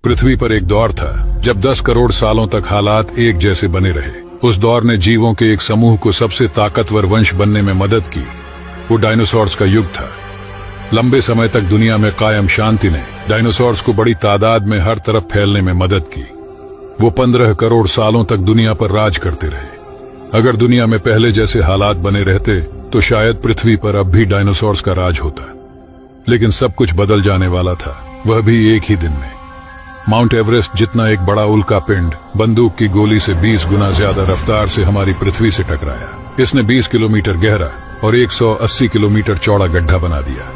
पृथ्वी पर एक दौर था जब 10 करोड़ सालों तक हालात एक जैसे बने रहे। उस दौर ने जीवों के एक समूह को सबसे ताकतवर वंश बनने में मदद की। वो डायनासोर्स का युग था। लंबे समय तक दुनिया में कायम शांति ने डायनासोर्स को बड़ी तादाद में हर तरफ फैलने में मदद की। वो 15 करोड़ सालों तक दुनिया पर राज करते रहे। अगर दुनिया में पहले जैसे हालात बने रहते तो शायद पृथ्वी पर अब भी डायनासोर्स का राज होता। लेकिन सब कुछ बदल जाने वाला था, वह भी एक ही दिन में। माउंट एवरेस्ट जितना एक बड़ा उल्का पिंड बंदूक की गोली से 20 गुना ज्यादा रफ्तार से हमारी पृथ्वी से टकराया। इसने 20 किलोमीटर गहरा और 180 किलोमीटर चौड़ा गड्ढा बना दिया।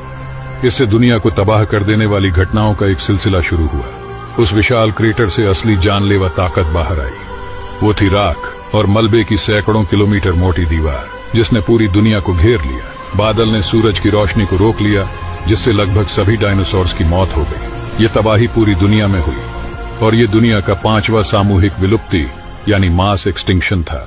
इससे दुनिया को तबाह कर देने वाली घटनाओं का एक सिलसिला शुरू हुआ। उस विशाल क्रेटर से असली जानलेवा ताकत बाहर आई। वो थी राख और मलबे की सैकड़ों किलोमीटर मोटी दीवार, जिसने पूरी दुनिया को घेर लिया। बादल ने सूरज की रोशनी को रोक लिया, जिससे लगभग सभी डायनासोर्स की मौत हो गई। ये तबाही पूरी दुनिया में हुई और ये दुनिया का 5वां सामूहिक विलुप्ति यानी मास एक्सटिंक्शन था।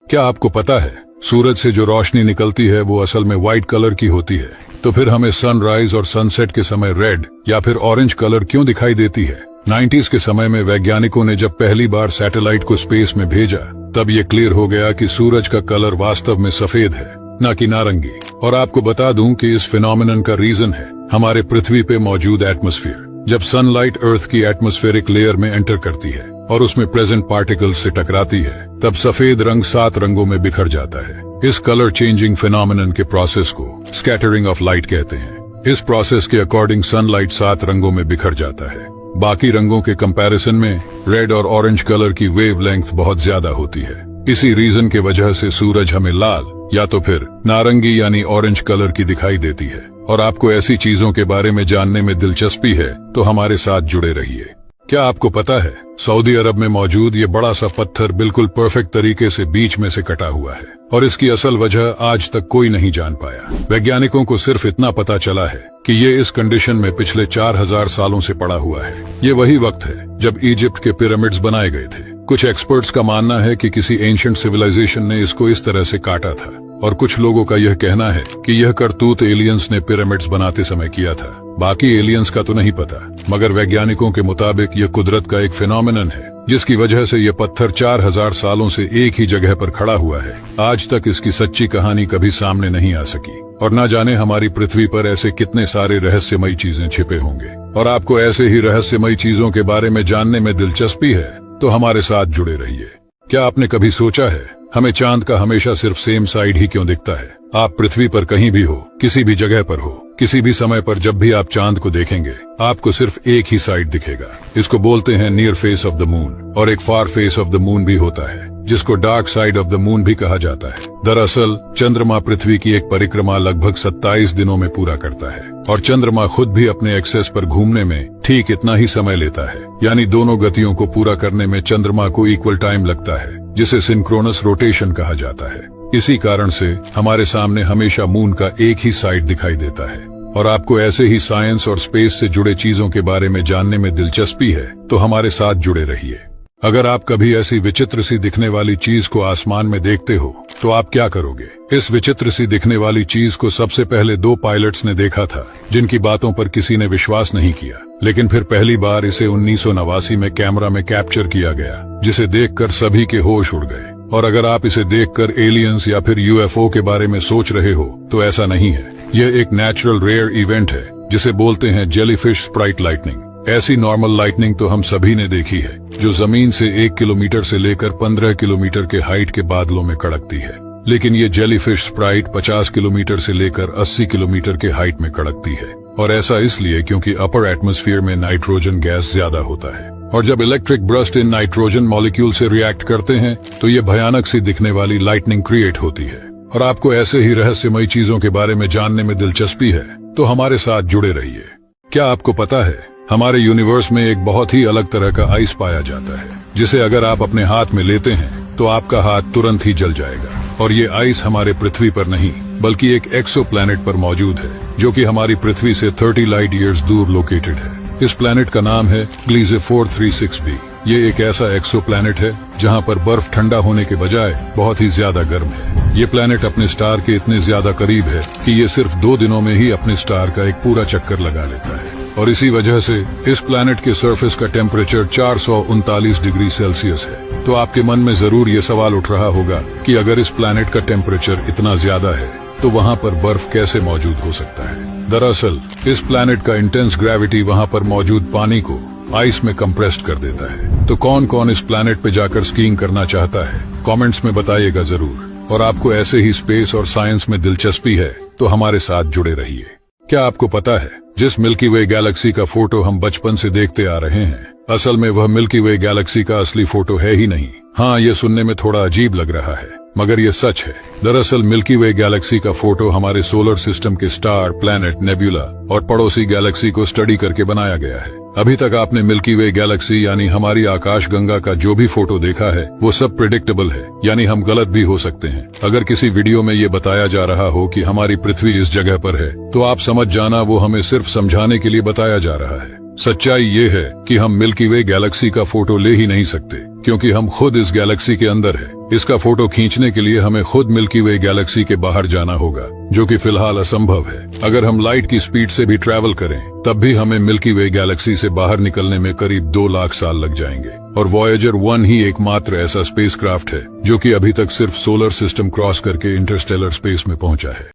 क्या आपको पता है, सूरज से जो रोशनी निकलती है वो असल में व्हाइट कलर की होती है। तो फिर हमें सनराइज और सनसेट के समय रेड या फिर ऑरेंज कलर क्यों दिखाई देती है? 90s के समय में वैज्ञानिकों ने जब पहली बार सैटेलाइट को स्पेस में भेजा, तब ये क्लियर हो गया कि सूरज का कलर वास्तव में सफेद है, न कि नारंगी। और आपको बता दूं कि इस फिनोमिनन का रीजन है हमारे पृथ्वी पे मौजूद एटमॉस्फेयर। जब सनलाइट अर्थ की एटमॉस्फेरिक लेयर में एंटर करती है और उसमें प्रेजेंट पार्टिकल्स से टकराती है, तब सफेद रंग 7 रंगों में बिखर जाता है। इस कलर चेंजिंग फिनोमिनन के प्रोसेस को स्कैटरिंग ऑफ लाइट कहते हैं। इस प्रोसेस के अकॉर्डिंग सनलाइट 7 रंगों में बिखर जाता है। बाकी रंगों के कंपैरिजन में रेड और ऑरेंज कलर की वेवलेंथ बहुत ज्यादा होती है। इसी रीजन के वजह से सूरज हमें लाल या तो फिर नारंगी यानी ऑरेंज कलर की दिखाई देती है। और आपको ऐसी चीजों के बारे में जानने में दिलचस्पी है तो हमारे साथ जुड़े रहिए। क्या आपको पता है, सऊदी अरब में मौजूद ये बड़ा सा पत्थर बिल्कुल परफेक्ट तरीके से बीच में से कटा हुआ है और इसकी असल वजह आज तक कोई नहीं जान पाया। वैज्ञानिकों को सिर्फ इतना पता चला है कि ये इस कंडीशन में पिछले 4000 सालों से पड़ा हुआ है। ये वही वक्त है जब इजिप्ट के पिरामिड्स बनाए गए थे। कुछ एक्सपर्ट्स का मानना है कि किसी एंशिएंट सिविलाइजेशन ने इसको इस तरह से काटा था और कुछ लोगों का यह कहना है कि यह करतूत एलियंस ने पिरामिड्स बनाते समय किया था। बाकी एलियंस का तो नहीं पता, मगर वैज्ञानिकों के मुताबिक यह कुदरत का एक फिनोमिनन है जिसकी वजह से यह पत्थर 4000 सालों से एक ही जगह पर खड़ा हुआ है। आज तक इसकी सच्ची कहानी कभी सामने नहीं आ सकी और न जाने हमारी पृथ्वी पर ऐसे कितने सारे रहस्यमयी चीजें छिपे होंगे। और आपको ऐसे ही रहस्यमयी चीजों के बारे में जानने में दिलचस्पी है तो हमारे साथ जुड़े रहिए। क्या आपने कभी सोचा है, हमें चांद का हमेशा सिर्फ सेम साइड ही क्यों दिखता है? आप पृथ्वी पर कहीं भी हो, किसी भी जगह पर हो, किसी भी समय पर जब भी आप चांद को देखेंगे, आपको सिर्फ एक ही साइड दिखेगा। इसको बोलते हैं near face of the moon. और एक फार फेस ऑफ द मून भी होता है जिसको dark side of the moon भी कहा जाता है। दरअसल चंद्रमा पृथ्वी की एक परिक्रमा लगभग 27 दिनों में पूरा करता है और चंद्रमा खुद भी अपने एक्सेस पर घूमने में ठीक इतना ही समय लेता है। यानी दोनों गतियों को पूरा करने में चंद्रमा को इक्वल टाइम लगता है, जिसे सिंक्रोनस रोटेशन कहा जाता है। इसी कारण से हमारे सामने हमेशा मून का एक ही साइड दिखाई देता है। और आपको ऐसे ही साइंस और स्पेस से जुड़े चीजों के बारे में जानने में दिलचस्पी है तो हमारे साथ जुड़े रहिए। अगर आप कभी ऐसी विचित्र सी दिखने वाली चीज को आसमान में देखते हो तो आप क्या करोगे? इस विचित्र सी दिखने वाली चीज को सबसे पहले 2 पायलट्स ने देखा था, जिनकी बातों पर किसी ने विश्वास नहीं किया। लेकिन फिर पहली बार इसे 1989 में कैमरा में कैप्चर किया गया, जिसे देखकर सभी के होश उड़ गए। और अगर आप इसे देखकर एलियंस या फिर यूएफओ के बारे में सोच रहे हो तो ऐसा नहीं है। यह एक नेचुरल रेयर इवेंट है जिसे बोलते हैं जेलीफिश स्प्राइट लाइटनिंग। ऐसी नॉर्मल लाइटनिंग तो हम सभी ने देखी है, जो जमीन से 1 किलोमीटर से लेकर 15 किलोमीटर के हाइट के बादलों में कड़कती है। लेकिन ये जेलीफिश स्प्राइट 50 किलोमीटर से लेकर 80 किलोमीटर के हाइट में कड़कती है। और ऐसा इसलिए क्योंकि अपर एटमॉस्फेयर में नाइट्रोजन गैस ज्यादा होता है और जब electric burst in nitrogen molecule से रिएक्ट करते हैं तो ये भयानक सी दिखने वाली लाइटनिंग क्रिएट होती है। और आपको ऐसे ही रहस्यमयी चीजों के बारे में जानने में दिलचस्पी है तो हमारे साथ जुड़े रहिए। क्या आपको पता है, हमारे यूनिवर्स में एक बहुत ही अलग तरह का आइस पाया जाता है, जिसे अगर आप अपने हाथ में लेते हैं तो आपका हाथ तुरंत ही जल जाएगा। और ये आइस हमारे पृथ्वी पर नहीं बल्कि एक एक्सो प्लैनेट पर मौजूद है, जो कि हमारी पृथ्वी से 30 लाइट ईयर्स दूर लोकेटेड है। इस प्लैनेट का नाम है ग्लीजे 436b। ये एक ऐसा एक्सो प्लैनेट है जहाँ पर बर्फ ठंडा होने के बजाय बहुत ही ज्यादा गर्म है। ये प्लैनेट अपने स्टार के इतने ज्यादा करीब है कि ये सिर्फ 2 दिनों में ही अपने स्टार का एक पूरा चक्कर लगा लेता है। और इसी वजह से इस प्लैनेट के सरफेस का टेम्परेचर 439 डिग्री सेल्सियस है। तो आपके मन में जरूर ये सवाल उठ रहा होगा कि अगर इस प्लैनेट का टेम्परेचर इतना ज्यादा है तो वहाँ पर बर्फ कैसे मौजूद हो सकता है। दरअसल इस प्लैनेट का इंटेंस ग्रेविटी वहाँ पर मौजूद पानी को आइस में कंप्रेस्ड कर देता है। तो कौन कौन इस प्लैनेट पे जाकर स्कीइंग करना चाहता है, कमेंट्स में बताइएगा जरूर। और आपको ऐसे ही स्पेस और साइंस में दिलचस्पी है तो हमारे साथ जुड़े रहिए। क्या आपको पता है जिस मिल्की वे गैलेक्सी का फोटो हम बचपन से देखते आ रहे हैं, असल में वह मिल्की वे गैलेक्सी का असली फोटो है ही नहीं। हाँ, ये सुनने में थोड़ा अजीब लग रहा है मगर ये सच है। दरअसल मिल्की वे गैलेक्सी का फोटो हमारे सोलर सिस्टम के स्टार, प्लैनेट, नेब्यूला और पड़ोसी गैलेक्सी को स्टडी करके बनाया गया है। अभी तक आपने मिल्की वे गैलेक्सी यानी हमारी आकाश गंगा का जो भी फोटो देखा है वो सब प्रेडिक्टेबल है, यानी हम गलत भी हो सकते हैं। अगर किसी वीडियो में ये बताया जा रहा हो कि हमारी पृथ्वी इस जगह पर है तो आप समझ जाना वो हमें सिर्फ समझाने के लिए बताया जा रहा है। सच्चाई ये है कि हम मिल्की वे गैलेक्सी का फोटो ले ही नहीं सकते क्योंकि हम खुद इस गैलेक्सी के अंदर है। इसका फोटो खींचने के लिए हमें खुद मिल्की वे गैलेक्सी के बाहर जाना होगा, जो कि फिलहाल असंभव है। अगर हम लाइट की स्पीड से भी ट्रैवल करें तब भी हमें मिल्की वे गैलेक्सी से बाहर निकलने में करीब 2 लाख साल लग जाएंगे। और वॉयेजर 1 ही एकमात्र ऐसा स्पेसक्राफ्ट है जो कि अभी तक सिर्फ सोलर सिस्टम क्रॉस करके इंटरस्टेलर स्पेस में पहुंचा है।